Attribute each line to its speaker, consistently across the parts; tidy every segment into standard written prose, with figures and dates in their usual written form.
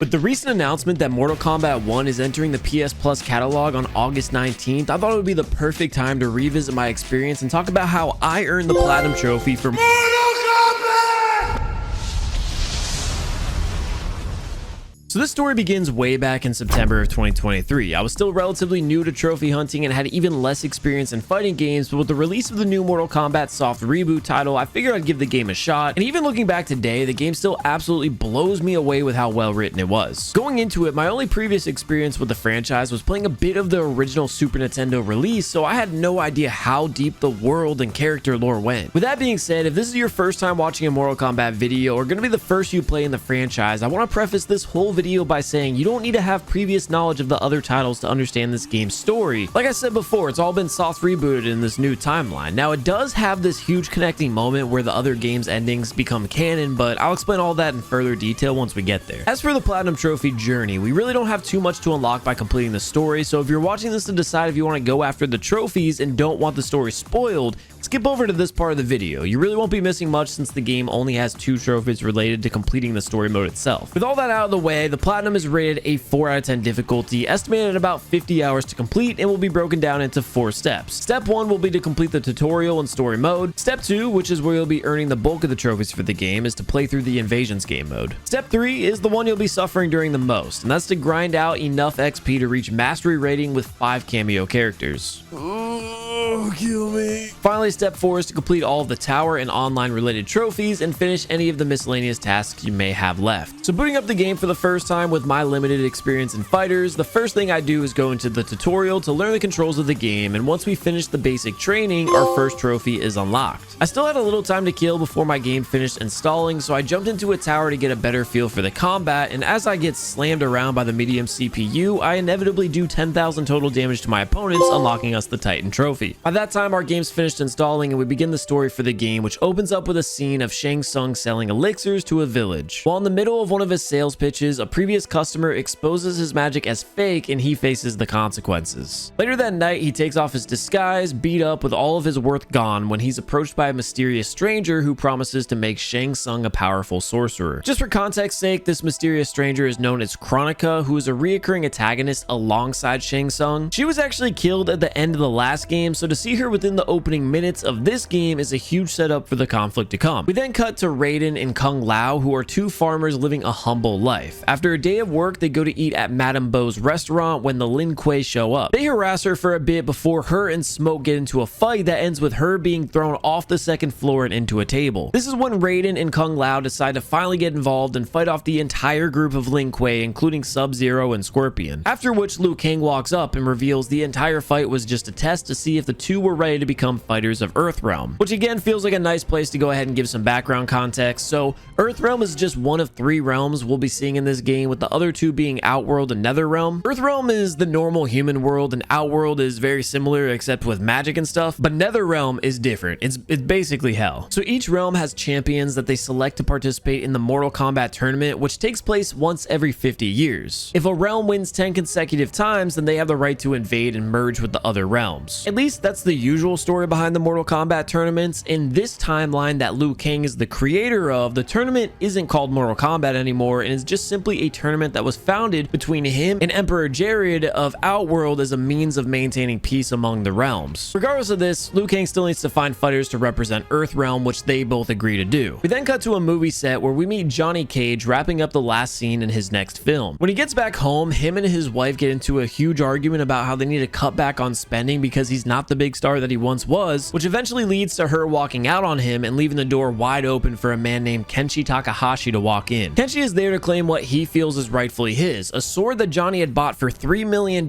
Speaker 1: With the recent announcement that Mortal Kombat 1 is entering the PS Plus catalog on August 19th, I thought it would be the perfect time to revisit my experience and talk about how I earned the Platinum Trophy for Mortal Kombat! So this story begins way back in September of 2023. I was still relatively new to trophy hunting and had even less experience in fighting games, but with the release of the new Mortal Kombat soft reboot title, I figured I'd give the game a shot, and even looking back today, the game still absolutely blows me away with how well written it was. Going into it, my only previous experience with the franchise was playing a bit of the original Super Nintendo release, so I had no idea how deep the world and character lore went. With that being said, if this is your first time watching a Mortal Kombat video or going to be the first you play in the franchise, I want to preface this whole video by saying you don't need to have previous knowledge of the other titles to understand this game's story. Like I said before, it's all been soft rebooted in this new timeline. Now, it does have this huge connecting moment where the other game's endings become canon, but I'll explain all that in further detail once we get there. As for the Platinum Trophy journey, we really don't have too much to unlock by completing the story, so if you're watching this to decide if you want to go after the trophies and don't want the story spoiled, skip over to this part of the video. You really won't be missing much since the game only has 2 trophies related to completing the story mode itself. With all that out of the way, the Platinum is rated a 4 out of 10 difficulty, estimated at about 50 hours to complete, and will be broken down into 4 steps. Step 1 will be to complete the tutorial and story mode. Step 2, which is where you'll be earning the bulk of the trophies for the game, is to play through the Invasions game mode. Step 3 is the one you'll be suffering during the most, and that's to grind out enough XP to reach mastery rating with 5 cameo characters. Kill me. Finally, step 4 is to complete all of the tower and online related trophies and finish any of the miscellaneous tasks you may have left. So booting up the game for the first time with my limited experience in fighters, the first thing I do is go into the tutorial to learn the controls of the game, and once we finish the basic training, our first trophy is unlocked. I still had a little time to kill before my game finished installing, so I jumped into a tower to get a better feel for the combat, and as I get slammed around by the medium CPU, I inevitably do 10,000 total damage to my opponents, unlocking us the Titan trophy. By that time, our game's finished installing and we begin the story for the game, which opens up with a scene of Shang Tsung selling elixirs to a village. While in the middle of one of his sales pitches, a previous customer exposes his magic as fake and he faces the consequences. Later that night, he takes off his disguise, beat up with all of his worth gone, when he's approached by a mysterious stranger who promises to make Shang Tsung a powerful sorcerer. Just for context's sake, this mysterious stranger is known as Kronika, who is a reoccurring antagonist alongside Shang Tsung. She was actually killed at the end of the last game, so to see her within the opening minutes of this game is a huge setup for the conflict to come. We then cut to Raiden and Kung Lao, who are 2 farmers living a humble life. After a day of work, they go to eat at Madame Bo's restaurant when the Lin Kuei show up. They harass her for a bit before her and Smoke get into a fight that ends with her being thrown off the 2nd floor and into a table. This is when Raiden and Kung Lao decide to finally get involved and fight off the entire group of Lin Kuei, including Sub-Zero and Scorpion. After which, Liu Kang walks up and reveals the entire fight was just a test to see if the 2 were ready to become fighters of Earthrealm, which again feels like a nice place to go ahead and give some background context. So Earthrealm is just one of 3 realms we'll be seeing in this game, with the other 2 being Outworld and Netherrealm. Earthrealm is the normal human world and Outworld is very similar except with magic and stuff, but Netherrealm is different. It's basically hell. So each realm has champions that they select to participate in the Mortal Kombat tournament, which takes place once every 50 years. If a realm wins 10 consecutive times, then they have the right to invade and merge with the other realms. At least that's the usual story behind the Mortal Kombat tournaments. In this timeline that Liu Kang is the creator of, the tournament isn't called Mortal Kombat anymore and is just simply a tournament that was founded between him and Emperor Jared of Outworld as a means of maintaining peace among the realms. Regardless of this, Liu Kang still needs to find fighters to represent Earthrealm, which they both agree to do. We then cut to a movie set where we meet Johnny Cage wrapping up the last scene in his next film. When he gets back home, him and his wife get into a huge argument about how they need to cut back on spending because he's not the big star that he once was, which eventually leads to her walking out on him and leaving the door wide open for a man named Kenshi Takahashi to walk in. Kenshi is there to claim what he feels is rightfully his, a sword that Johnny had bought for $3 million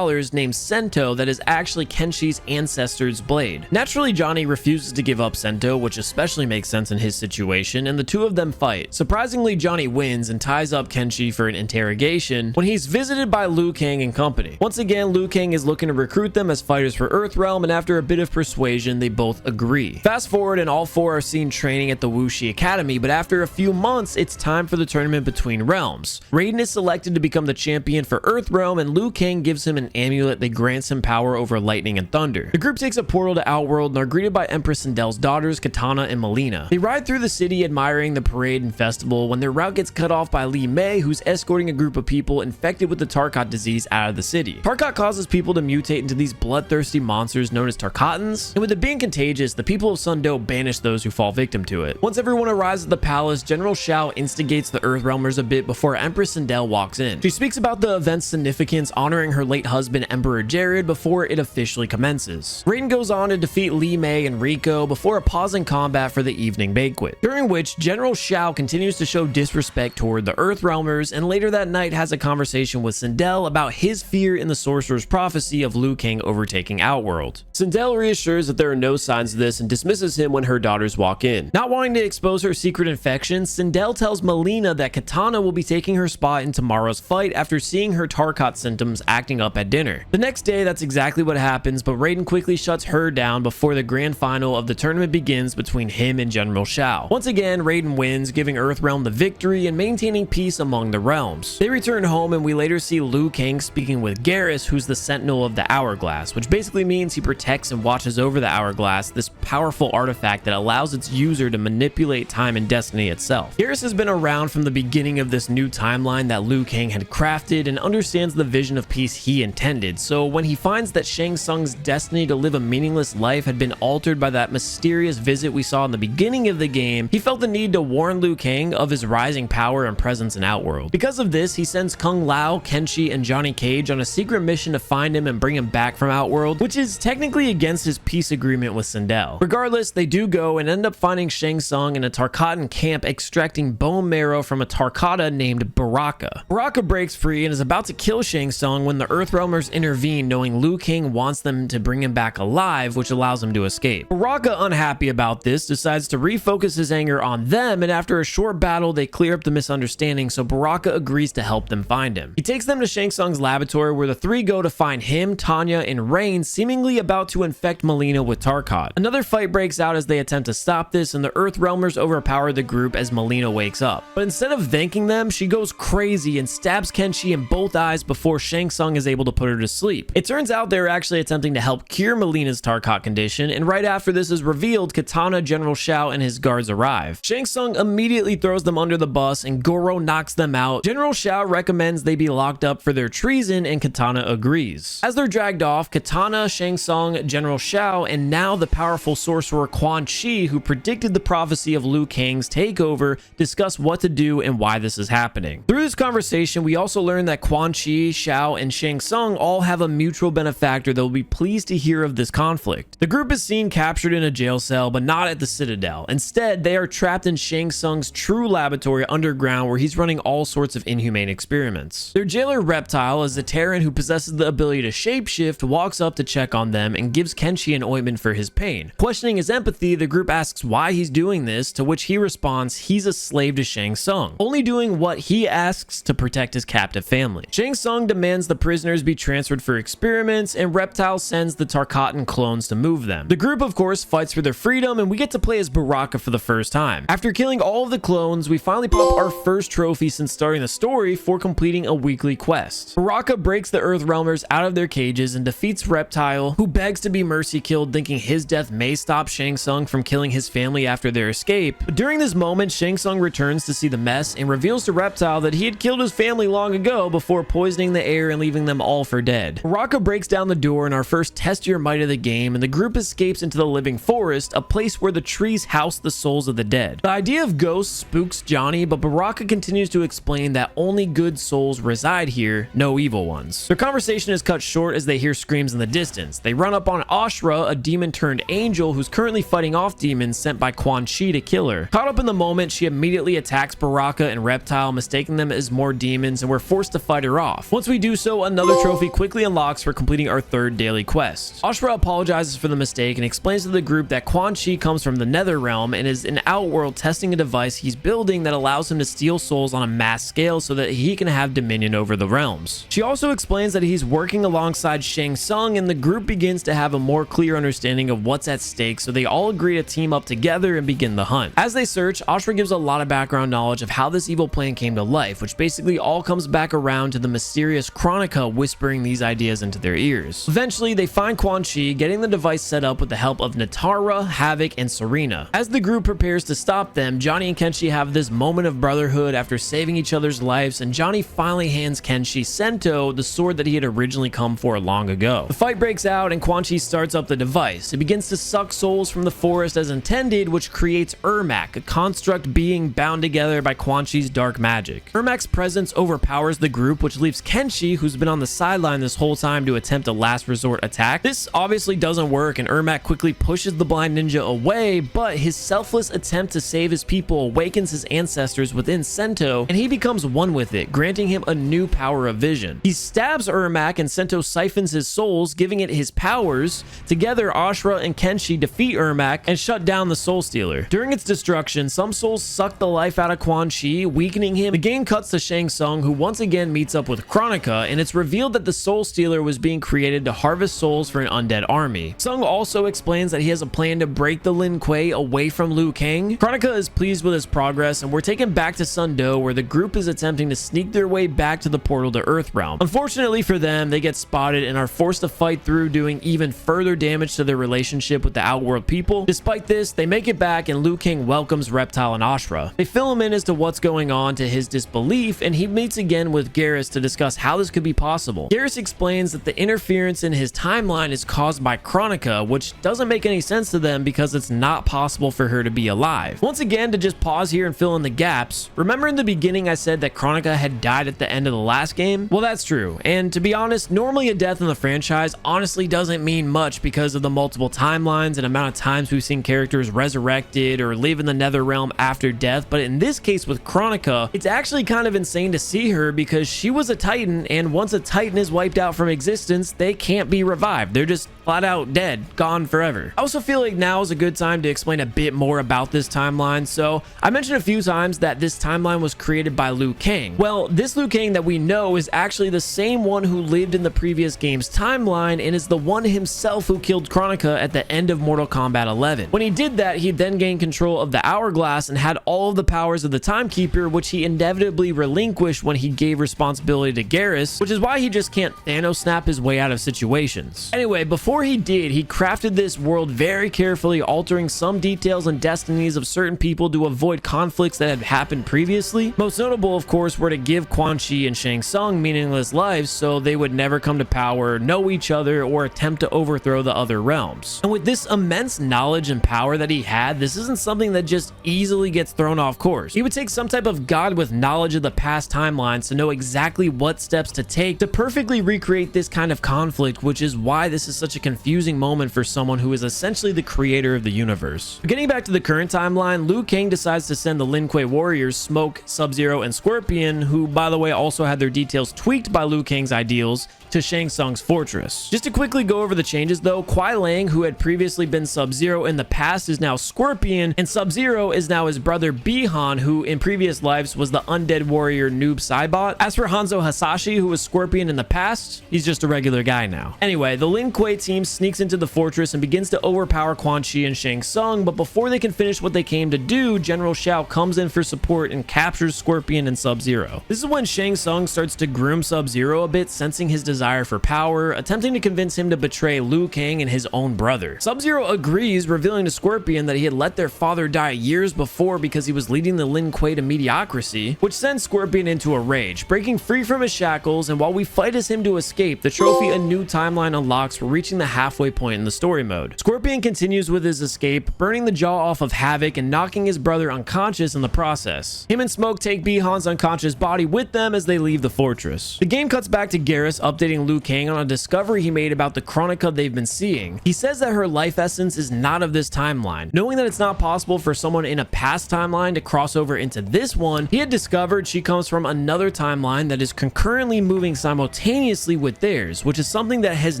Speaker 1: named Sento that is actually Kenshi's ancestor's blade. Naturally, Johnny refuses to give up Sento, which especially makes sense in his situation, and the 2 of them fight. Surprisingly, Johnny wins and ties up Kenshi for an interrogation when he's visited by Liu Kang and company. Once again, Liu Kang is looking to recruit them as fighters for Earthrealm, and after a bit of persuasion, they both agree. Fast forward and all 4 are seen training at the Wuxi Academy, but after a few months, it's time for the tournament between realms. Raiden is selected to become the champion for Earthrealm, and Liu Kang gives him an amulet that grants him power over lightning and thunder. The group takes a portal to Outworld and are greeted by Empress Sindel's daughters, Katana and Melina. They ride through the city admiring the parade and festival when their route gets cut off by Li Mei, who's escorting a group of people infected with the Tarkat disease out of the city. Tarkat causes people to mutate into these bloodthirsty monsters known as Tarkatans, and with it being contagious, the people of Sun Do banish those who fall victim to it. Once everyone arrives at the palace, General Shao instigates the Earthrealmers a bit before Empress Sindel walks in. She speaks about the event's significance, honoring her late husband Emperor Jared before it officially commences. Raiden goes on to defeat Li Mei and Rico before a pause in combat for the evening banquet, during which General Shao continues to show disrespect toward the Earthrealmers, and later that night has a conversation with Sindel about his fear in the sorcerer's prophecy of Liu Kang overtaking Outworld. Sindel reassures that there are no signs of this and dismisses him when her daughters walk in. Not wanting to expose her secret infection, Sindel tells Melina that Katana will be taking her spot in tomorrow's fight after seeing her Tarkat symptoms acting up at dinner. The next day, that's exactly what happens, but Raiden quickly shuts her down before the grand final of the tournament begins between him and General Shao. Once again, Raiden wins, giving Earthrealm the victory and maintaining peace among the realms. They return home, and we later see Liu Kang speaking with Garrus, who's the Sentinel of the Hourglass, which basically means he protects and watches over the Hourglass, this powerful artifact that allows its user to manipulate time and destiny itself. Garrus has been around from the beginning of this new timeline that Liu Kang had crafted and understands the vision of peace he intended, so when he finds that Shang Tsung's destiny to live a meaningless life had been altered by that mysterious visit we saw in the beginning of the game, he felt the need to warn Liu Kang of his rising power and presence in Outworld. Because of this, he sends Kung Lao, Kenshi, and Johnny Cage on a secret mission to find him and bring him back from Outworld, which is technically against his peace agreement with Sindel. Regardless, they do go and end up finding Shang Tsung in a Tarkatan camp extracting bone marrow from a Tarkata named Baraka. Baraka breaks free and is about to kill Shang Tsung when the Earthrealmers intervene, knowing Liu Kang wants them to bring him back alive, which allows him to escape. Baraka, unhappy about this, decides to refocus his anger on them, and after a short battle, they clear up the misunderstanding, so Baraka agrees to help them find him. He takes them to Shang Tsung's laboratory, where the three go to find him, Tanya, and Rain seemingly about to infect Melina with Tarkat. Another fight breaks out as they attempt to stop this, and the Earthrealmers overpower the group as Melina wakes up. But instead of thanking them, she goes crazy and stabs Kenshi in both eyes before Shang Tsung is able to put her to sleep. It turns out they're actually attempting to help cure Melina's Tarkat condition, and right after this is revealed, Katana, General Shao, and his guards arrive. Shang Tsung immediately throws them under the bus, and Goro knocks them out. General Shao recommends they be locked up for their treason, and Katana agrees. As they're dragged off, Katana, Shang Tsung, General Shao, and now the powerful sorcerer Quan Chi, who predicted the prophecy of Liu Kang's takeover, discuss what to do and why this is happening. Through this conversation, we also learn that Quan Chi, Shao, and Shang Tsung all have a mutual benefactor that will be pleased to hear of this conflict. The group is seen captured in a jail cell, but not at the Citadel. Instead, they are trapped in Shang Tsung's true laboratory underground, where he's running all sorts of inhumane experiments. Their jailer Reptile, a Zateran who possesses the ability to shapeshift, walks up to check on them and gives Kenshi an ointment for his pain. Questioning his empathy, the group asks why he's doing this, to which he responds he's a slave to Shang Tsung, only doing what he asks to protect his captive family. Shang Tsung demands the prisoners be transferred for experiments, and Reptile sends the Tarkatan clones to move them. The group, of course, fights for their freedom, and we get to play as Baraka for the first time. After killing all of the clones, we finally pop our first trophy since starting the story for completing a weekly quest. Baraka breaks the Earthrealmers out of their cages and defeats Reptile, who begs to be mercy killed, thinking his death may stop Shang Tsung from killing his family after their escape. But during this moment, Shang Tsung returns to see the mess and reveals to Reptile that he had killed his family long ago before poisoning the air and leaving them all for dead. Baraka breaks down the door in our first test your might of the game, and the group escapes into the living forest, a place where the trees house the souls of the dead. The idea of ghosts spooks Johnny, but Baraka continues to explain that only good souls reside here, no evil ones. Their conversation is cut short as they hear screams in the distance. They run up on Ashra, a demon turned angel who's currently fighting off demons sent by Quan Chi to kill her. Caught up in the moment, she immediately attacks Baraka and Reptile, mistaking them as more demons, and we're forced to fight her off. Once we do so, another trophy quickly unlocks for completing our third daily quest. Ashra apologizes for the mistake and explains to the group that Quan Chi comes from the Nether Realm and is in Outworld testing a device he's building that allows him to steal souls on a mass scale so that he can have dominion over the realms. She also explains that he's working alongside Shang Tsung, and the group begins to have a more clear understanding of what's at stake, so they all agree to team up together and begin the hunt. As they search, Ashra gives a lot of background knowledge of how this evil plan came to life, which basically all comes back around to the mysterious Kronika whispering these ideas into their ears. Eventually, they find Quan Chi, getting the device set up with the help of Natara, Havoc, and Serena. As the group prepares to stop them, Johnny and Kenshi have this moment of brotherhood after saving each other's lives, and Johnny finally hands Kenshi Sento, the sword that he had originally come for long ago. The fight breaks out and Quan Chi starts up the device. It begins to suck souls from the forest as intended, which creates Ermac, a construct being bound together by Quan Chi's dark magic. Ermac's presence overpowers the group, which leaves Kenshi, who's been on the sideline this whole time, to attempt a last resort attack. This obviously doesn't work, and Ermac quickly pushes the blind ninja away, but his selfless attempt to save his people awakens his ancestors within Sento, and he becomes one with it, granting him a new power of vision. He stabs Ermac, and Sento siphons his souls, giving it his powers. Together, Ashura and Kenshi defeat Ermac and shut down the Soul Stealer. During its destruction, some souls suck the life out of Quan Chi, weakening him. The game cuts to Shang Tsung, who once again meets up with Kronika, and it's revealed that the Soul Stealer was being created to harvest souls for an undead army. Tsung also explains that he has a plan to break the Lin Kuei away from Liu Kang. Kronika is pleased with his progress, and we're taken back to Sun Do, where the group is attempting to sneak their way back to the portal to Earthrealm. Unfortunately for them, they get spotted and are forced to fight through, doing even further damage to their relationship with the Outworld people. Despite this, they make it back, and Liu Kang welcomes Reptile and Ashura. They fill him in as to what's going on, to his disbelief, and he meets again with Garrus to discuss how this could be possible. Garrus explains that the interference in his timeline is caused by Kronika, which doesn't make any sense to them because it's not possible for her to be alive. Once again, to just pause here and fill in the gaps, remember in the beginning I said that Kronika had died at the end of the last game? Well, that's true, and to be honest, normally a death in the franchise honestly doesn't mean much because of the multiple timelines and amount of times we've seen characters resurrected or live in the Nether Realm after death, but in this case with Kronika, it's actually kind of insane to see her because she was a Titan, and once a Titan is wiped out from existence, they can't be revived. They're just flat out dead, gone forever. I also feel like now is a good time to explain a bit more about this timeline. So I mentioned a few times that this timeline was created by Liu Kang. Well, this Liu Kang that we know is actually the same one who lived in the previous game's timeline and is the one himself who killed Kronika at the end of Mortal Kombat 11. When he did that, he then gained control of the Hourglass and had all of the powers of the Timekeeper, which he inevitably relinquished when he gave responsibility to Garrus, which is why he just can't Thanos snap his way out of situations. Anyway, before he did, he crafted this world very carefully, altering some details and destinies of certain people to avoid conflicts that had happened previously. Most notable, of course, were to give Quan Chi and Shang Tsung meaningless lives so they would never come to power, know each other, or attempt to overthrow the other realms. And with this immense knowledge and power that he had, this isn't something that just easily gets thrown off course. He would take some type of god with knowledge of the past timelines to know exactly what steps to take to perfectly recreate this kind of conflict, which is why this is such a confusing moment for someone who is essentially the creator of the universe. Getting back to the current timeline, Liu Kang decides to send the Lin Kuei warriors Smoke, Sub-Zero, and Scorpion, who by the way also had their details tweaked by Liu Kang's ideals, to Shang Tsung's fortress. Just to quickly go over the changes though, Kuai Liang, who had previously been Sub-Zero in the past, is now Scorpion, and Sub-Zero is now his brother Bihan, who in previous lives was the undead warrior Noob Saibot. As for Hanzo Hasashi, who was Scorpion in the past, he's just a regular guy now. Anyway, the Lin Kuei team sneaks into the fortress and begins to overpower Quan Chi and Shang Tsung, but before they can finish what they came to do, General Shao comes in for support and captures Scorpion and Sub-Zero. This is when Shang Tsung starts to groom Sub-Zero a bit, sensing his desire for power, attempting to convince him to betray Liu Kang and his own brother. Sub-Zero agrees, revealing to Scorpion that he had let their father die years before because he was leading the Lin Kuei to mediocrity, which sends Scorpion into a rage, breaking free from his shackles, and while we fight as him to escape, the trophy a new timeline unlocks for reaching the halfway point in the story mode. Scorpion continues with his escape, burning the jaw off of Havoc and knocking his brother unconscious in the process. Him and Smoke take Bihan's unconscious body with them as they leave the fortress. The game cuts back to Garrus updating Liu Kang on a discovery he made about the Kronika they've been seeing. He says that her life essence is not of this timeline. Knowing that it's not possible for someone in a past timeline to cross over into this one, he had discovered she comes from another timeline that is concurrently moving simultaneously with theirs, which is something that has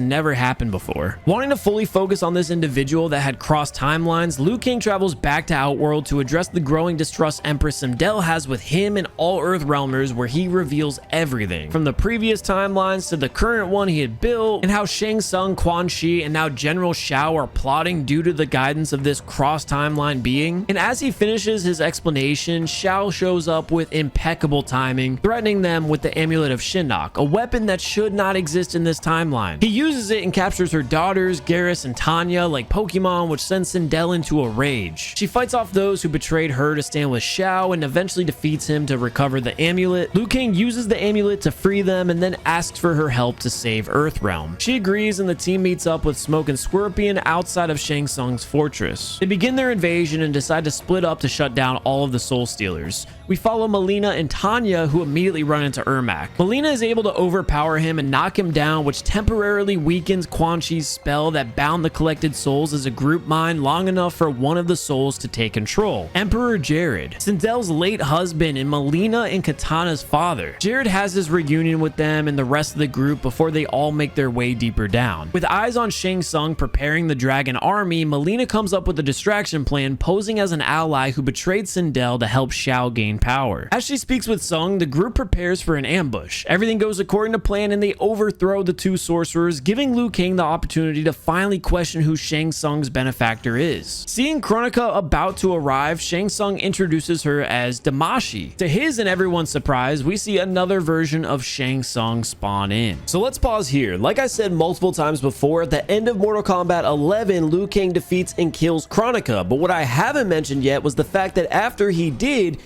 Speaker 1: never happened before. for. Wanting to fully focus on this individual that had crossed timelines, Liu Kang travels back to Outworld to address the growing distrust Empress Sindel has with him and all Earthrealmers, where he reveals everything from the previous timelines to the current one he had built, and how Shang Tsung, Quan Chi, and now General Shao are plotting due to the guidance of this cross-timeline being. And as he finishes his explanation, Shao shows up with impeccable timing, threatening them with the Amulet of Shinnok, a weapon that should not exist in this timeline. He uses it and captures her daughters, Garrus and Tanya, like Pokemon, which sends Sindel into a rage. She fights off those who betrayed her to stand with Shao and eventually defeats him to recover the amulet. Liu Kang uses the amulet to free them and then asks for her help to save Earthrealm. She agrees and the team meets up with Smoke and Scorpion outside of Shang Tsung's fortress. They begin their invasion and decide to split up to shut down all of the Soul Stealers. We follow Melina and Tanya, who immediately run into Ermac. Melina is able to overpower him and knock him down, which temporarily weakens Quan Chi's spell that bound the collected souls as a group mind long enough for one of the souls to take control. Emperor Jared, Sindel's late husband and Melina and Katana's father. Jared has his reunion with them and the rest of the group before they all make their way deeper down. With eyes on Shang Tsung preparing the dragon army, Melina comes up with a distraction plan, posing as an ally who betrayed Sindel to help Shao gain power. As she speaks with Tsung, the group prepares for an ambush. Everything goes according to plan and they overthrow the two sorcerers, giving Liu Kang the opportunity to finally question who Shang Tsung's benefactor is. Seeing Kronika about to arrive, Shang Tsung introduces her as Damashi. To his and everyone's surprise, we see another version of Shang Tsung spawn in. So let's pause here. Like I said multiple times before, at the end of Mortal Kombat 11, Liu Kang defeats and kills Kronika, but what I haven't mentioned yet was the fact that after he didn't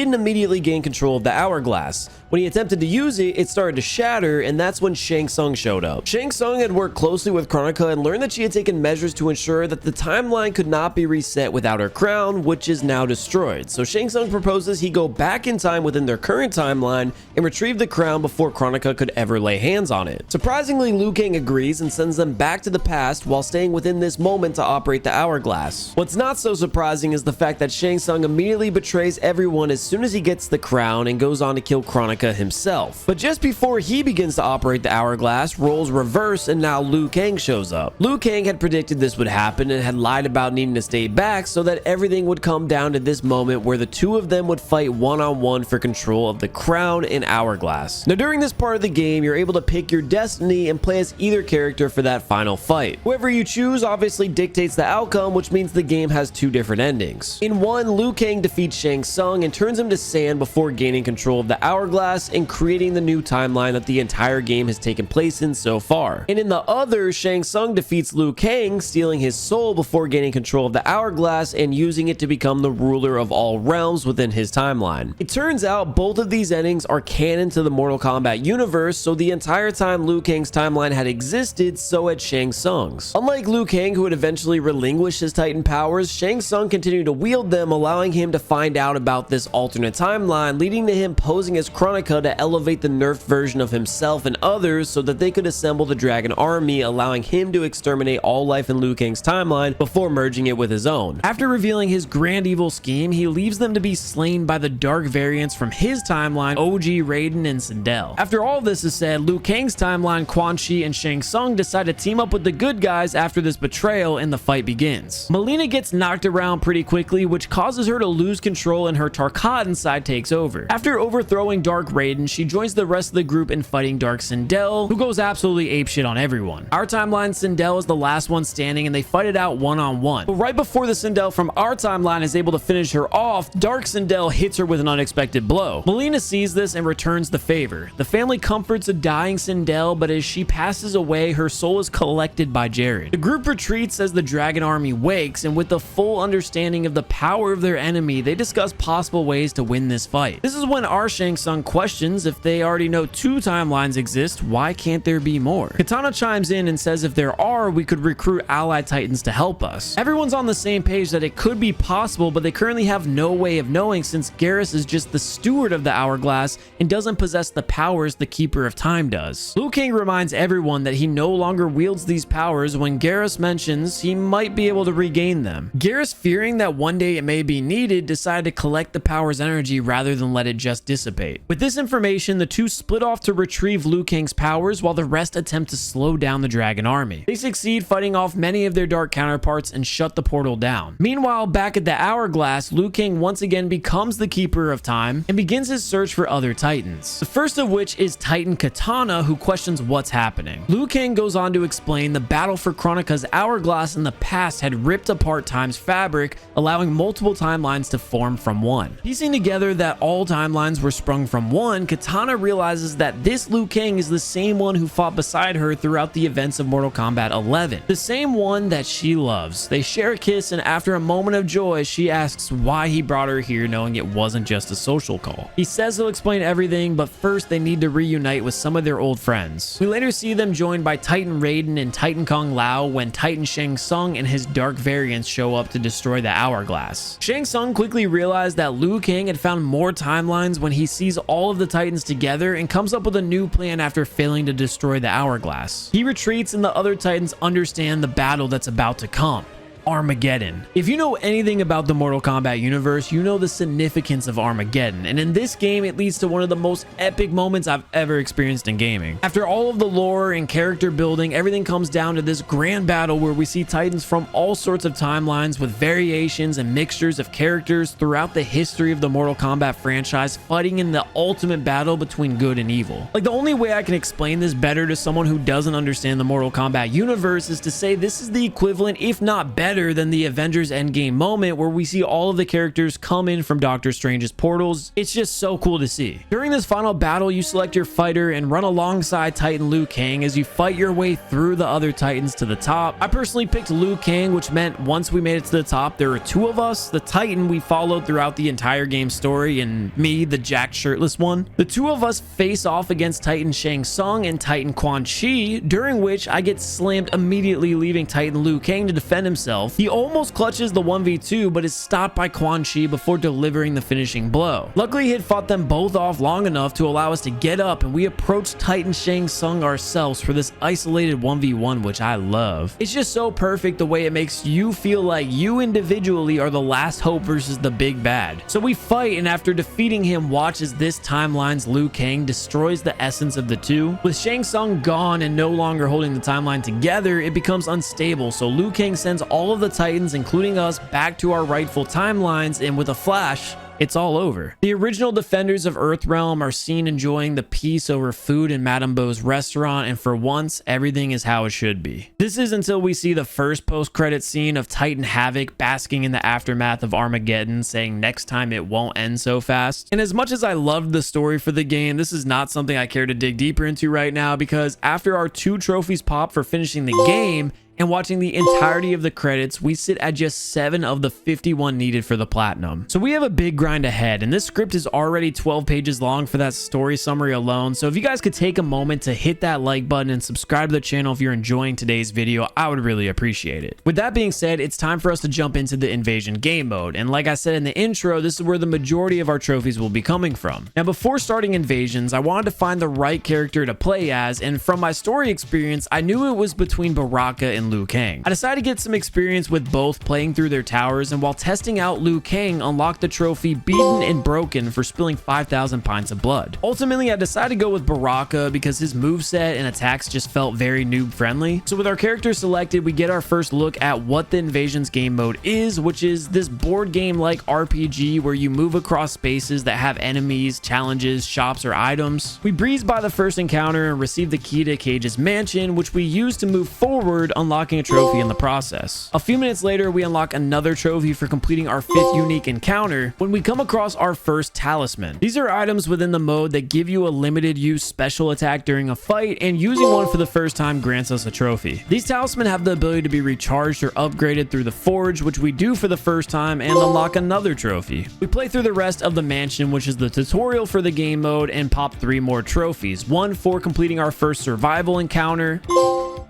Speaker 1: immediately gain control of the hourglass. When he attempted to use it, it started to shatter, and that's when Shang Tsung showed up. Shang Tsung had worked closely with Kronika and learned that she had taken measures to ensure that the timeline could not be reset without her crown, which is now destroyed. So Shang Tsung proposes he go back in time within their current timeline and retrieve the crown before Kronika could ever lay hands on it. Surprisingly, Liu Kang agrees and sends them back to the past while staying within this moment to operate the hourglass. What's not so surprising is the fact that Shang Tsung immediately betrays everyone as soon as he gets the crown and goes on to kill Kronika himself. But just before he begins to operate the hourglass, roles reverse and now Liu Kang shows up. Liu Kang had predicted this would happen and had lied about needing to stay back so that everything would come down to this moment where the two of them would fight one-on-one for control of the crown and hourglass. Now during this part of the game, you're able to pick your destiny and play as either character for that final fight. Whoever you choose obviously dictates the outcome, which means the game has two different endings. In one, Liu Kang defeats Shang Tsung and turns him to sand before gaining control of the hourglass and creating the new timeline that the entire game has taken place in so far. And in the other, Shang Tsung defeats Liu Kang, stealing his soul before gaining control of the hourglass and using it to become the ruler of all realms within his timeline. It turns out both of these endings are canon to the Mortal Kombat universe, so the entire time Liu Kang's timeline had existed, so had Shang Tsung's. Unlike Liu Kang, who would eventually relinquish his Titan powers, Shang Tsung continued to wield them, allowing him to find out about this alternate timeline, leading to him posing as Kronika to elevate the nerfed version of himself and others so that they could assemble the dragon army, allowing him to exterminate all life in Liu Kang's timeline before merging it with his own. After revealing his grand evil scheme, he leaves them to be slain by the dark variants from his timeline, OG, Raiden, and Sindel. After all this is said, Liu Kang's timeline, Quan Chi, and Shang Tsung decide to team up with the good guys after this betrayal, and the fight begins. Melina gets knocked around pretty quickly, which causes her to lose control and her Tarkatan side takes over. After overthrowing Dark Raiden, she joins the rest of the group in fighting Dark Sindel, who goes absolutely apeshit on everyone. Our timeline, Sindel is the last one standing and they fight it out one-on-one. But right before the Sindel from our timeline is able to finish her off, Dark Sindel hits her with an unexpected blow. Melina sees this and returns the favor. The family comforts a dying Sindel, but as she passes away, her soul is collected by Jared. The group retreats as the dragon army wakes, and with the full understanding of the power of their enemy, they discuss possible ways to win this fight. This is when our Shang Tsung questions if they already know two timelines exist, why can't there be more? Katana chimes in and says if there are, we could recruit allied titans to help us. Everyone's on the same page that it could be possible, but they currently have no way of knowing since Garrus is just the steward of the hourglass and doesn't possess the powers the Keeper of Time does. Liu Kang reminds everyone that he no longer wields these powers when Garrus mentions he might be able to regain them. Garrus, fearing that one day it may be needed, decided to collect the power's energy rather than let it just dissipate. With this this information, the two split off to retrieve Liu Kang's powers while the rest attempt to slow down the dragon army. They succeed, fighting off many of their dark counterparts and shut the portal down. Meanwhile, back at the hourglass, Liu Kang once again becomes the keeper of time and begins his search for other titans. The first of which is Titan Katana, who questions what's happening. Liu Kang goes on to explain the battle for Kronika's hourglass in the past had ripped apart time's fabric, allowing multiple timelines to form from one. Piecing together that all timelines were sprung from one, Katana realizes that this Liu Kang is the same one who fought beside her throughout the events of Mortal Kombat 11. The same one that she loves. They share a kiss, and after a moment of joy, she asks why he brought her here, knowing it wasn't just a social call. He says he'll explain everything, but first they need to reunite with some of their old friends. We later see them joined by Titan Raiden and Titan Kung Lao when Titan Shang Tsung and his dark variants show up to destroy the hourglass. Shang Tsung quickly realized that Liu Kang had found more timelines when he sees all of the titans together and comes up with a new plan after failing to destroy the hourglass. He retreats and the other titans understand the battle that's about to come. Armageddon. If you know anything about the Mortal Kombat universe, you know the significance of Armageddon, and in this game it leads to one of the most epic moments I've ever experienced in gaming. After all of the lore and character building, everything comes down to this grand battle where we see titans from all sorts of timelines with variations and mixtures of characters throughout the history of the Mortal Kombat franchise, fighting in the ultimate battle between good and evil. Like, the only way I can explain this better to someone who doesn't understand the Mortal Kombat universe is to say this is the equivalent, if not better, than the Avengers Endgame moment where we see all of the characters come in from Doctor Strange's portals. It's just so cool to see. During this final battle, you select your fighter and run alongside Titan Liu Kang as you fight your way through the other titans to the top. I personally picked Liu Kang, which meant once we made it to the top, there were two of us, the Titan we followed throughout the entire game story, and me, the jacked shirtless one. The two of us face off against Titan Shang Tsung and Titan Quan Chi, during which I get slammed immediately, leaving Titan Liu Kang to defend himself. He almost clutches the 1v2, but is stopped by Quan Chi before delivering the finishing blow. Luckily, he had fought them both off long enough to allow us to get up, and we approached Titan Shang Tsung ourselves for this isolated 1v1, which I love. It's just so perfect the way it makes you feel like you individually are the last hope versus the big bad. So we fight, and after defeating him, watch as this timeline's Liu Kang destroys the essence of the two. With Shang Tsung gone and no longer holding the timeline together, it becomes unstable, so Liu Kang sends all of the titans, including us, back to our rightful timelines, and with a flash, it's all over. The original defenders of Earthrealm are seen enjoying the peace over food in Madame Beau's restaurant, and for once, everything is how it should be. This is until we see the first post-credit scene of Titan Havoc basking in the aftermath of Armageddon, saying next time it won't end so fast. And as much as I loved the story for the game, this is not something I care to dig deeper into right now, because after our 2 trophies pop for finishing the game, and watching the entirety of the credits, we sit at just 7 of the 51 needed for the platinum. So we have a big grind ahead, and this script is already 12 pages long for that story summary alone. So if you guys could take a moment to hit that like button and subscribe to the channel if you're enjoying today's video, I would really appreciate it. With that being said, it's time for us to jump into the Invasion game mode. And like I said in the intro, this is where the majority of our trophies will be coming from. Now, before starting Invasions, I wanted to find the right character to play as, and from my story experience, I knew it was between Baraka and Liu Kang. I decided to get some experience with both, playing through their towers, and while testing out Liu Kang, unlocked the trophy Beaten and Broken for spilling 5,000 pints of blood. Ultimately, I decided to go with Baraka because his moveset and attacks just felt very noob friendly. So with our character selected, we get our first look at what the Invasions game mode is, which is this board game like RPG where you move across spaces that have enemies, challenges, shops, or items. We breeze by the first encounter and receive the key to Cage's mansion, which we use to move forward, unlocking a trophy in the process. A few minutes later, we unlock another trophy for completing our 5th unique encounter when we come across our first talisman. These are items within the mode that give you a limited use special attack during a fight, and using one for the first time grants us a trophy. These talisman have the ability to be recharged or upgraded through the forge, which we do for the first time and unlock another trophy. We play through the rest of the mansion, which is the tutorial for the game mode, and pop 3 more trophies. One for completing our first survival encounter,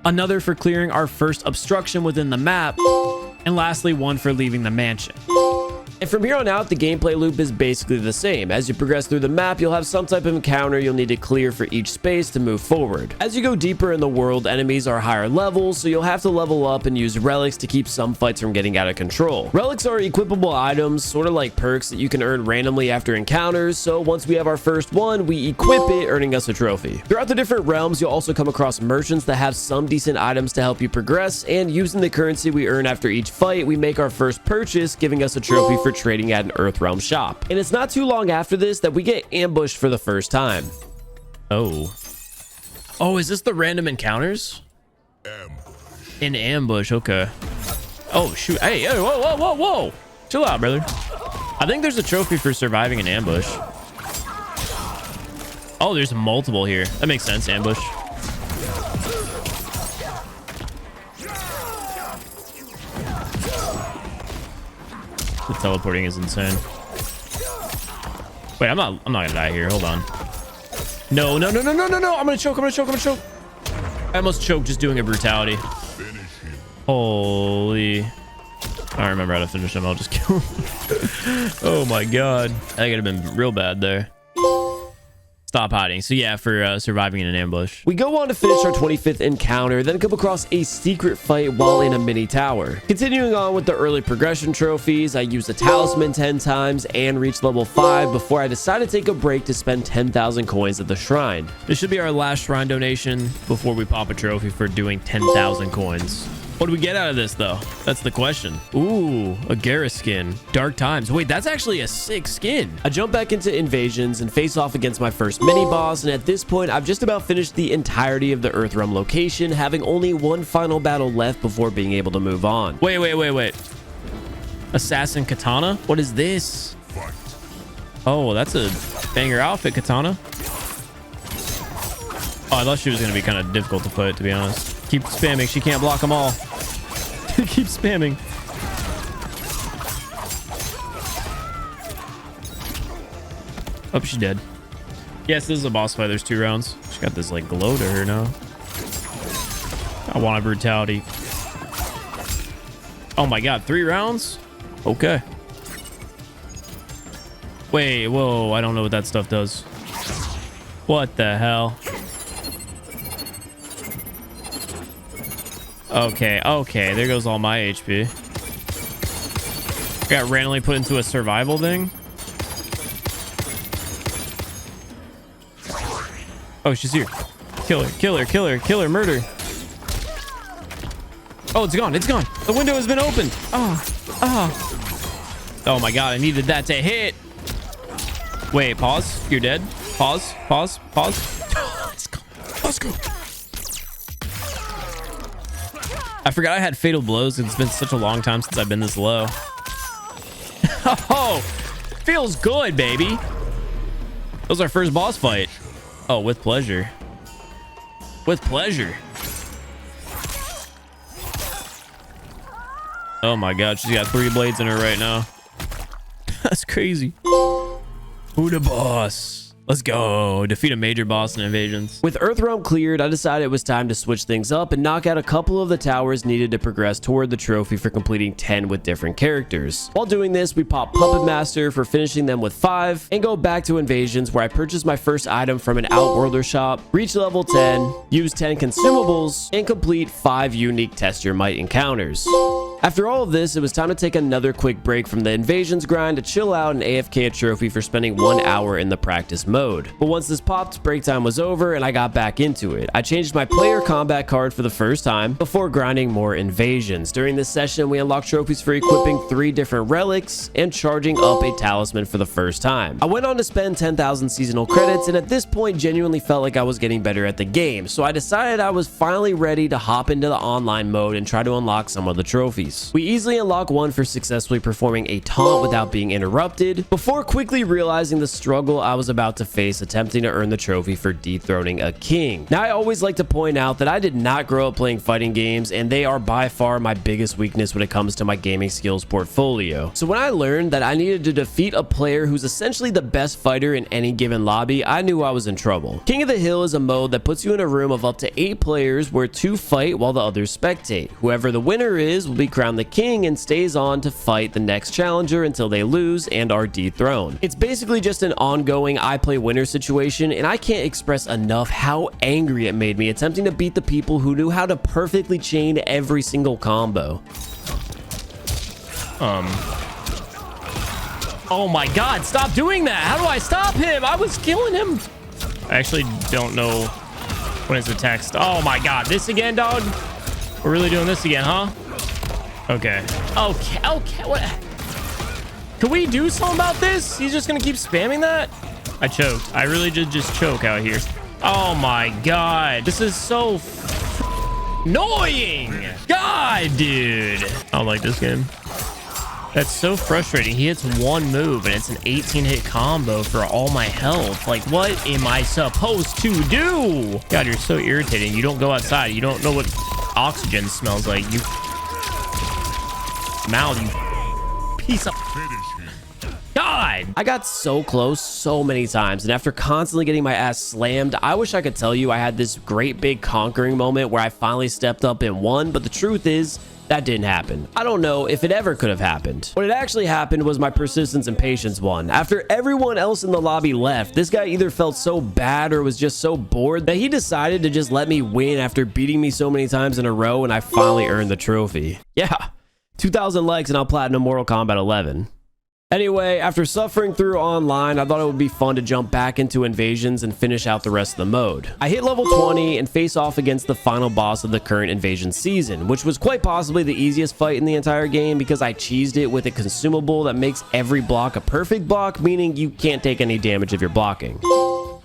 Speaker 1: another for clearing our first obstruction within the map, and lastly, one for leaving the mansion. And from here on out, the gameplay loop is basically the same. As you progress through the map, you'll have some type of encounter you'll need to clear for each space to move forward. As you go deeper in the world, enemies are higher levels, so you'll have to level up and use relics to keep some fights from getting out of control. Relics are equipable items, sort of like perks that you can earn randomly after encounters, so once we have our first one, we equip it, earning us a trophy. Throughout the different realms, you'll also come across merchants that have some decent items to help you progress, and using the currency we earn after each fight, we make our first purchase, giving us a trophy for trading at an Earthrealm shop. And it's not too long after this that we get ambushed for the first time. Oh, is this the random encounters? An ambush, okay. Oh shoot, hey, whoa, chill out, brother. I think there's a trophy for surviving an ambush. Oh, there's multiple here. That makes sense, ambush. The teleporting is insane. Wait, I'm not gonna die here. Hold on. No. I'm gonna choke. I almost choked just doing a brutality. Holy. I don't remember how to finish him. I'll just kill him. Oh my god. That could have been real bad there. Stop hiding. So yeah, for surviving in an ambush. We go on to finish our 25th encounter, then come across a secret fight while in a mini tower. Continuing on with the early progression trophies, I used a talisman 10 times and reached level 5 before I decided to take a break to spend 10,000 coins at the shrine. This should be our last shrine donation before we pop a trophy for doing 10,000 coins. What do we get out of this, though? That's the question. Ooh, a Garrus skin. Dark Times. Wait, that's actually a sick skin. I jump back into Invasions and face off against my first mini-boss, and at this point, I've just about finished the entirety of the Earthrealm location, having only one final battle left before being able to move on. Wait. Assassin Katana? What is this? Oh, that's a banger outfit, Katana. Oh, I thought she was going to be kind of difficult to fight, to be honest. Keep spamming. She can't block them all. Keep spamming. Oh, she's dead. Yes, this is a boss fight. There's 2 rounds. She got this like glow to her now. I want a brutality. Oh my god, 3 rounds? Okay. Wait, whoa, I don't know what that stuff does. What the hell? Okay, there goes all my HP. Got randomly put into a survival thing. Oh, she's here. Kill her, murder. Oh, it's gone. The window has been opened. Oh my god, I needed that to hit. Wait, pause. You're dead. Pause. Let's go. I forgot I had fatal blows. It's been such a long time since I've been this low. Oh, feels good, baby. That was our first boss fight. Oh, with pleasure. Oh my god, she's got 3 blades in her right now. That's crazy. Who the boss? Let's go. Defeat a major boss in Invasions. With Earthrealm cleared, I decided it was time to switch things up and knock out a couple of the towers needed to progress toward the trophy for completing 10 with different characters. While doing this, we pop Puppet Master for finishing them with 5 and go back to Invasions where I purchased my first item from an Outworlder shop, reach level 10, use 10 consumables, and complete 5 unique Test Your Might encounters. After all of this, it was time to take another quick break from the Invasions grind to chill out and AFK a trophy for spending 1 hour in the practice mode. But once this popped, break time was over and I got back into it. I changed my player combat card for the first time before grinding more Invasions. During this session, we unlocked trophies for equipping 3 different relics and charging up a talisman for the first time. I went on to spend 10,000 seasonal credits and at this point genuinely felt like I was getting better at the game, so I decided I was finally ready to hop into the online mode and try to unlock some of the trophies. We easily unlock one for successfully performing a taunt without being interrupted, before quickly realizing the struggle I was about to face attempting to earn the trophy for dethroning a king. Now, I always like to point out that I did not grow up playing fighting games, and they are by far my biggest weakness when it comes to my gaming skills portfolio. So when I learned that I needed to defeat a player who's essentially the best fighter in any given lobby, I knew I was in trouble. King of the Hill is a mode that puts you in a room of up to 8 players where 2 fight while the others spectate. Whoever the winner is will be crowned the king and stays on to fight the next challenger until they lose and are dethroned. It's basically just an ongoing I play winner situation, and I can't express enough how angry it made me attempting to beat the people who knew how to perfectly chain every single combo. Oh my god, stop doing that! How do I stop him? I was killing him!
Speaker 2: I actually don't know when his attack's... Oh my god, this again, dog? We're really doing this again, huh? Okay. Okay, what? Can we do something about this? He's just gonna keep spamming that? I choked. I really did just choke out here. Oh my god. This is so annoying. God, dude. I don't like this game. That's so frustrating. He hits one move and it's an 18-hit combo for all my health. Like, what am I supposed to do? God, you're so irritating. You don't go outside. You don't know what oxygen smells like. You mouth, you piece of... God! I got so close so many times, and after constantly getting my ass slammed, I wish I could tell you I had this great big conquering moment where I finally stepped up and won, but the truth is, that didn't happen. I don't know if it ever could have happened. What had actually happened was my persistence and patience won. After everyone else in the lobby left, this guy either felt so bad or was just so bored that he decided to just let me win after beating me so many times in a row, and I finally earned the trophy. Yeah, 2,000 likes and I'll platinum Mortal Kombat 11. Anyway, after suffering through online, I thought it would be fun to jump back into Invasions and finish out the rest of the mode. I hit level 20 and face off against the final boss of the current Invasion season, which was quite possibly the easiest fight in the entire game because I cheesed it with a consumable that makes every block a perfect block, meaning you can't take any damage if you're blocking.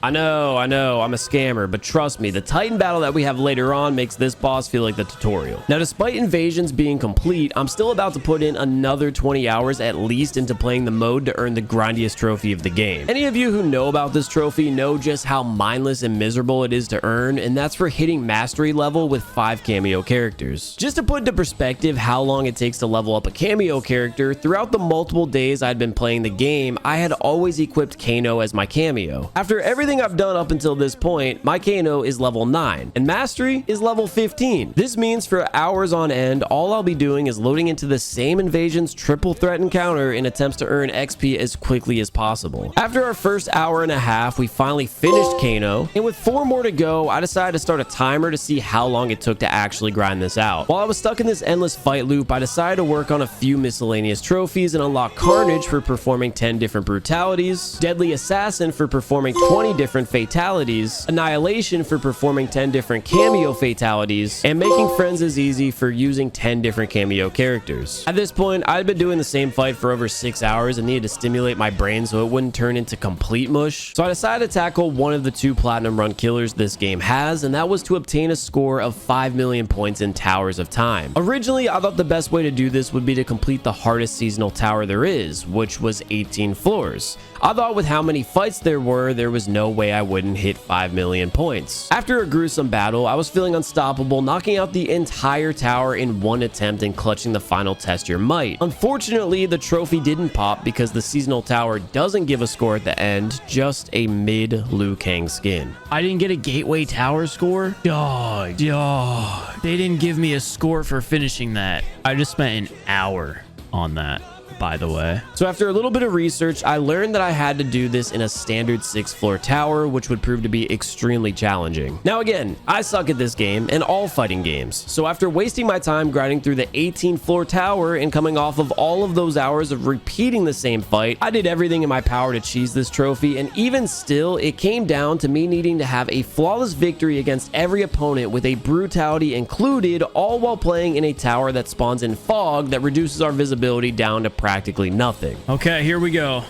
Speaker 2: I know, I'm a scammer, but trust me, the Titan battle that we have later on makes this boss feel like the tutorial. Now, despite Invasions being complete, I'm still about to put in another 20 hours at least into playing the mode to earn the grindiest trophy of the game. Any of you who know about this trophy know just how mindless and miserable it is to earn, and that's for hitting mastery level with 5 cameo characters. Just to put into perspective how long it takes to level up a cameo character, throughout the multiple days I'd been playing the game, I had always equipped Kano as my cameo. After everything I've done up until this point, my Kano is level 9, and Mastery is level 15. This means for hours on end, all I'll be doing is loading into the same Invasion's triple threat encounter in attempts to earn XP as quickly as possible. After our first hour and a half, we finally finished Kano, and with 4 more to go, I decided to start a timer to see how long it took to actually grind this out. While I was stuck in this endless fight loop, I decided to work on a few miscellaneous trophies and unlock Carnage for performing 10 different brutalities, Deadly Assassin for performing 20 different fatalities, Annihilation for performing 10 different cameo fatalities, and Making Friends is Easy for using 10 different cameo characters. At this point, I'd been doing the same fight for over 6 hours and needed to stimulate my brain so it wouldn't turn into complete mush. So I decided to tackle one of the 2 platinum run killers this game has, and that was to obtain a score of 5 million points in Towers of Time. Originally, I thought the best way to do this would be to complete the hardest seasonal tower there is, which was 18 floors. I thought with how many fights there was no way I wouldn't hit 5 million points. After a gruesome battle, I was feeling unstoppable, knocking out the entire tower in one attempt and clutching the final test your might. Unfortunately, the trophy didn't pop because the seasonal tower doesn't give a score at the end, just a mid Liu Kang skin. I didn't get a gateway tower score? Dog. They didn't give me a score for finishing that. I just spent an hour on that, by the way. So after a little bit of research, I learned that I had to do this in a standard 6-floor tower, which would prove to be extremely challenging. Now again, I suck at this game and all fighting games. So after wasting my time grinding through the 18-floor tower and coming off of all of those hours of repeating the same fight, I did everything in my power to cheese this trophy, and even still, it came down to me needing to have a flawless victory against every opponent with a brutality included, all while playing in a tower that spawns in fog that reduces our visibility down to practically nothing. Okay, here we go.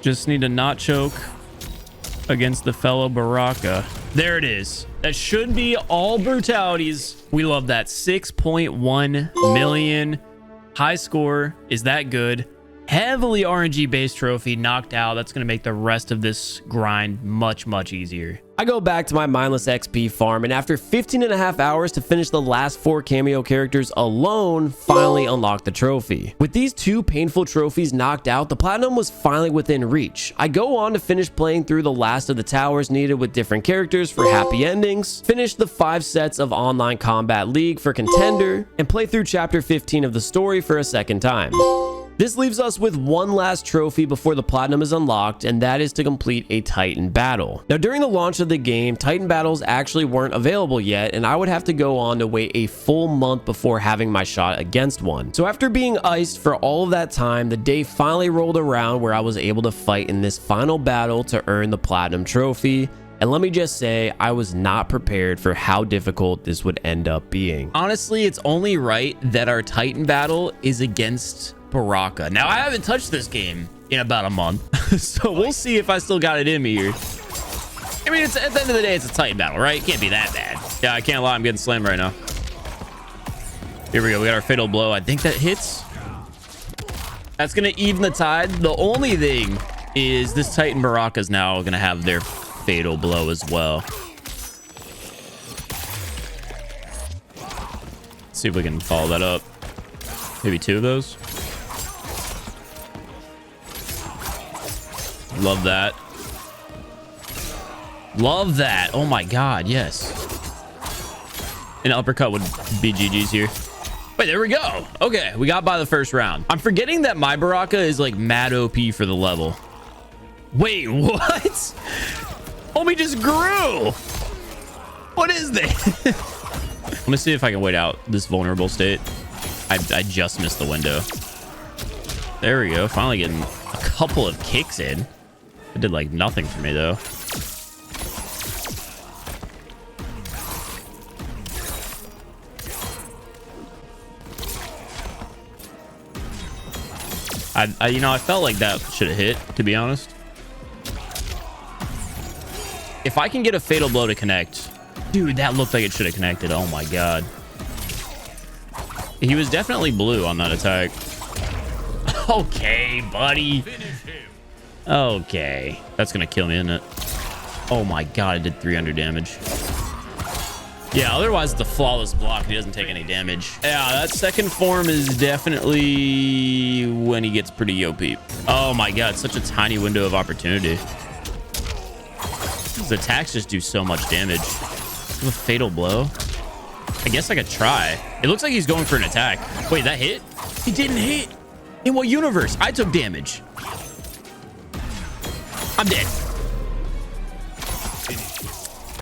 Speaker 2: Just need to not choke against the fellow Baraka. There it is. That should be all brutalities. We love that. 6.1 million. High score. Is that good?
Speaker 3: Heavily RNG based trophy knocked out. That's going to make the rest of this grind much, much easier.
Speaker 2: I go back to my mindless XP farm, and after 15 and a half hours to finish the last 4 cameo characters alone, finally unlocked the trophy. With these 2 painful trophies knocked out, the platinum was finally within reach. I go on to finish playing through the last of the towers needed with different characters for happy endings, finish the 5 sets of online combat league for contender, and play through chapter 15 of the story for a second time. This leaves us with one last trophy before the platinum is unlocked, and that is to complete a Titan battle. Now, during the launch of the game, Titan battles actually weren't available yet, and I would have to go on to wait a full month before having my shot against one. So after being iced for all of that time, the day finally rolled around where I was able to fight in this final battle to earn the platinum trophy. And let me just say, I was not prepared for how difficult this would end up being.
Speaker 3: Honestly, it's only right that our Titan battle is against Baraka. Now, I haven't touched this game in about a month, so we'll see if I still got it in me here. I mean, it's at the end of the day, it's a Titan battle, right? It can't be that bad. Yeah, I can't lie. I'm getting slammed right now. Here we go. We got our fatal blow. I think that hits. That's going to even the tide. The only thing is this Titan Baraka is now going to have their fatal blow as well. Let's see if we can follow that up. Maybe 2 of those. Love that. Love that. Oh my god, yes. An uppercut would be GG's here. Wait, there we go. Okay, we got by the first round. I'm forgetting that my Baraka is like mad OP for the level. Wait, what? Homie just grew. What is this? Let me see if I can wait out this vulnerable state. I just missed the window. There we go. Finally getting a couple of kicks in. It did like nothing for me though. I felt like that should have hit, to be honest. If I can get a fatal blow to connect, dude, that looked like it should have connected. Oh my god. He was definitely blue on that attack. Okay, buddy. Okay. That's gonna kill me, isn't it? Oh my god, I did 300 damage. Yeah, otherwise it's a flawless block. He doesn't take any damage. Yeah, that second form is definitely when he gets pretty OP. Oh my god, such a tiny window of opportunity. His attacks just do so much damage. A fatal blow. I guess I could try. It looks like he's going for an attack. Wait, that hit? He didn't hit. In what universe? I took damage. I'm dead.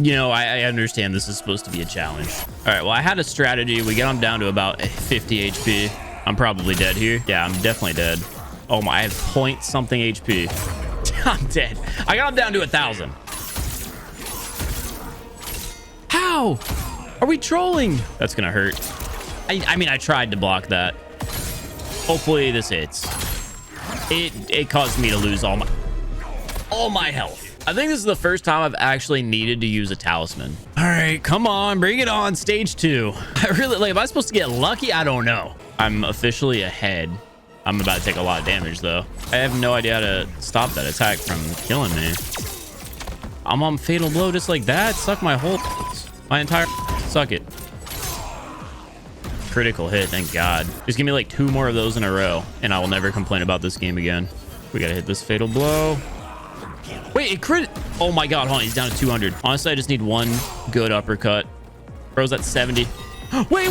Speaker 3: You know, I understand this is supposed to be a challenge. All right, well, I had a strategy. We get him down to about 50 HP. I'm probably dead here. Yeah, I'm definitely dead. Oh my, I have point something HP. I'm dead. I got him down to 1,000. How? Are we trolling? That's gonna hurt. I mean, I tried to block that. Hopefully this hits. It caused me to lose all my health. I think this is the first time I've actually needed to use a talisman. All right, come on, bring it on. Stage 2. I really, like, am I supposed to get lucky? I don't know. I'm officially ahead. I'm about to take a lot of damage though. I have no idea how to stop that attack from killing me. I'm on fatal blow just like that. Suck my whole, my entire, suck it. Critical hit, thank god. Just give me like 2 more of those in a row and I will never complain about this game again. We gotta hit this fatal blow. Wait, it crit. Oh my god, hold on, he's down to 200. Honestly, I just need one good uppercut. Bro's at 70. Wait.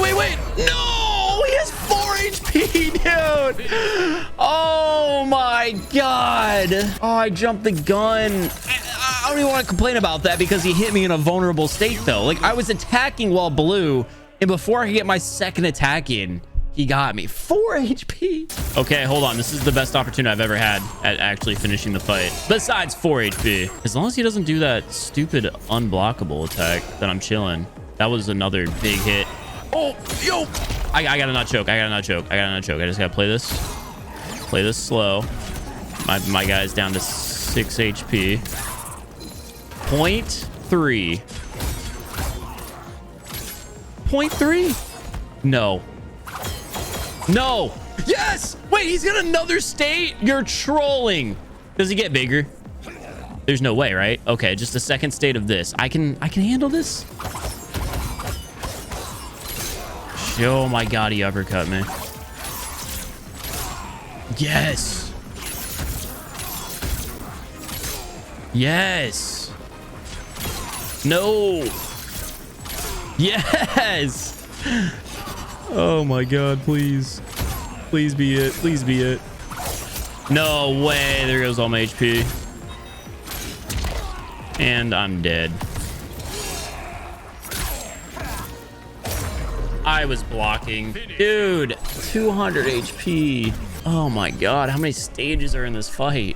Speaker 3: No, he has 4 HP, dude. Oh my god. Oh, I jumped the gun. I don't even want to complain about that because he hit me in a vulnerable state though. Like, I was attacking while blue, and before I could get my second attack in, he got me. 4 HP. Okay, hold on. This is the best opportunity I've ever had at actually finishing the fight. Besides 4 HP. As long as he doesn't do that stupid unblockable attack, then I'm chilling. That was another big hit. Oh, yo. I gotta not choke. I just gotta play this. Play this slow. My guy's down to 6 HP. 0.3. 0.3? No. No. Yes! Wait, he's got another state? You're trolling. Does he get bigger? There's no way, right? Okay, just a second state of this. I can handle this. Oh my god, he uppercut me. Yes. Yes. No. Yes. Oh my god, please. Please be it. Please be it. No way. There goes all my HP. And I'm dead. I was blocking. Dude, 200 HP. Oh my god, how many stages are in this fight?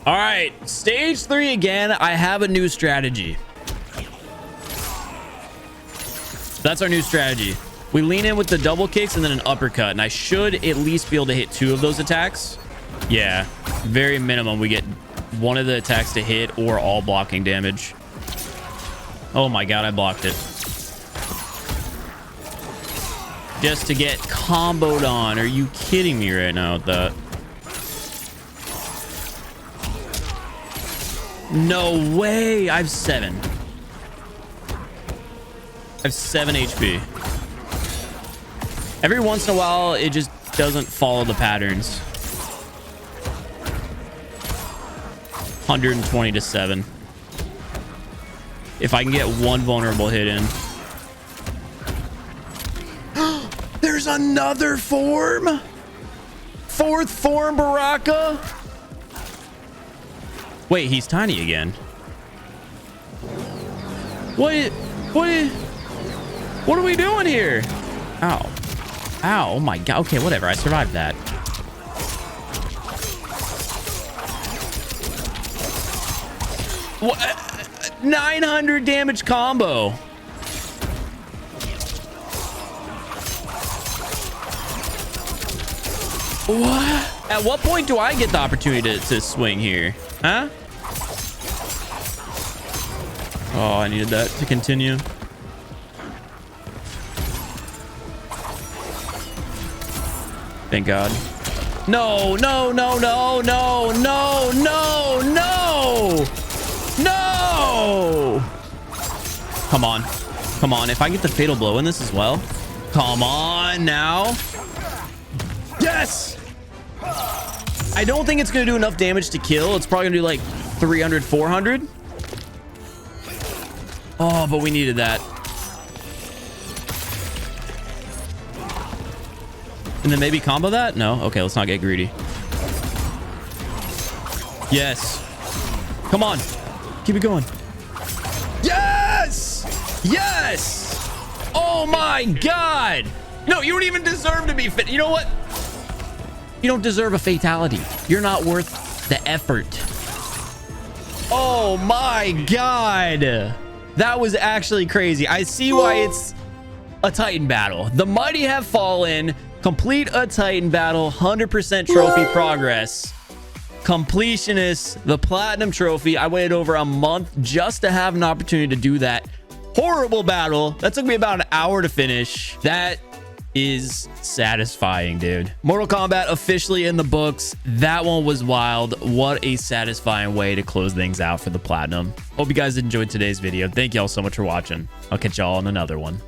Speaker 3: All right, stage 3 again. I have a new strategy. That's our new strategy. We lean in with the double kicks and then an uppercut, and I should at least be able to hit 2 of those attacks. Yeah, very minimum. We get 1 of the attacks to hit or all blocking damage. Oh my god, I blocked it. Just to get comboed on. Are you kidding me right now with that? No way. I have 7. I have 7 HP. Every once in a while, it just doesn't follow the patterns. 120 to 7. If I can get 1 vulnerable hit in. There's another form. 4th form, Baraka. Wait, he's tiny again. What are we doing here? Ow. Ow. Oh my god. Okay, whatever. I survived that. What? 900 damage combo. What? At what point do I get the opportunity to swing here? Huh? Oh, I needed that to continue. Thank God. No, no, no, no, no, no, no, no. No! Come on. Come on. If I get the fatal blow in this as well. Come on now. Yes! I don't think it's going to do enough damage to kill. It's probably going to do like 300, 400. Oh, but we needed that. And then maybe combo that? No? Okay, let's not get greedy. Yes. Come on. Keep it going. Yes! Yes! Oh my god! No, you don't even deserve to be fit. You know what? You don't deserve a fatality. You're not worth the effort. Oh my god. That was actually crazy. I see why it's a Titan battle. The mighty have fallen. Complete a Titan battle. 100% trophy progress. Completionist, the platinum trophy. I waited over a month just to have an opportunity to do that horrible battle. That took me about an hour to finish. That is satisfying, dude. Mortal Kombat officially in the books. That one was wild. What a satisfying way to close things out for the platinum. Hope you guys enjoyed today's video. Thank y'all so much for watching. I'll catch y'all on another one.